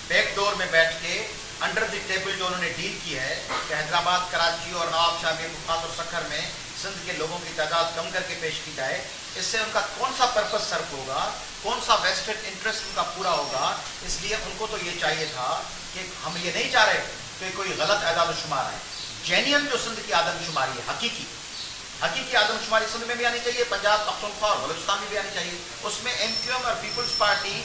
Backdoor में बैठ के अंडर द टेबल जो उन्होंने डील की है कि हैदराबाद, कराची और नवाबशाह में, बुखात और सखर में सिंध के लोगों की तादाद कम करके पेश की जाए, इससे उनका कौन सा पर्पस सर्व होगा, कौन सा वेस्टेड इंटरेस्ट उनका पूरा होगा। इसलिए उनको तो ये चाहिए था कि हम ये नहीं चाह रहे कि कोई गलत आदमशुमार है। जेन्युइन जो सिंध की आदमशुमारी है, हकीकी आदमशुमारी सिंध में भी आनी चाहिए, पंजाब, पख्तूनख्वा और बलूचिस्तान में भी आनी चाहिए। उसमें एमक्यूएम और पीपल्स पार्टी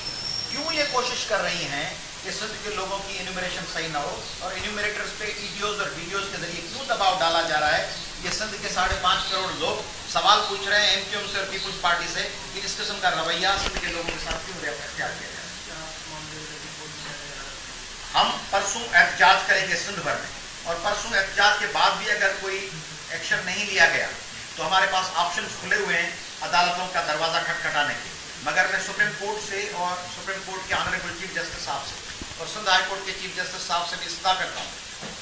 क्यों ये कोशिश कर रही हैं कि सिंध के लोगों की इन्यूमरेशन सही ना हो, और इन्यूमरेटर्स पे ईडीओज और वीडियोज के जरिए क्यों दबाव डाला जा रहा है। ये सिंध के 5.5 करोड़ लोग सवाल पूछ रहे हैं एमक्यूएम से और पीपल्स पार्टी से कि इस किस्म का रवैया सिंध के लोगों के साथ क्यों अख्तियार किया जाए। हम परसों एहतजाज करेंगे सिंध भर में, और परसों एहतजाज के बाद भी अगर कोई एक्शन नहीं लिया गया तो हमारे पास ऑप्शन खुले हुए हैं अदालतों का दरवाजा खटखटाने के। मगर मैं सुप्रीम कोर्ट से और सुप्रीम कोर्ट के ऑनरेबल चीफ जस्टिस साहब से और सिंध हाई कोर्ट के चीफ जस्टिस साहब से भी इस्तदा करता हूँ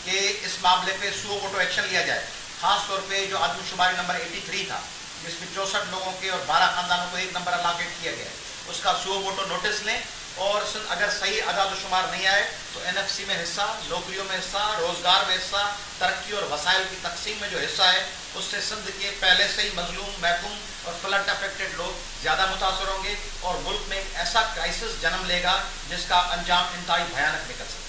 कि इस मामले पे सुओ मोटो एक्शन लिया जाए। खास तौर पे जो आदमशुमारी नंबर 83 था, जिसमें 64 लोगों के और 12 खानदानों को 1 नंबर अलाकेट किया गया, उसका सुओ मोटो नोटिस लें, और अगर सही आदादशुमार नहीं आए तो एनएफसी में हिस्सा, नौकरियों में हिस्सा, रोजगार में हिस्सा, तरक्की और वसाइल की तकसीम में जो हिस्सा है, उससे सिंध के पहले से ही मजलूम, महकूम और फ्लड अफेक्टेड लोग ज़्यादा मुतासर होंगे, और मुल्क में एक ऐसा क्राइसिस जन्म लेगा जिसका अंजाम इंतहाई भयानक निकल सकता है।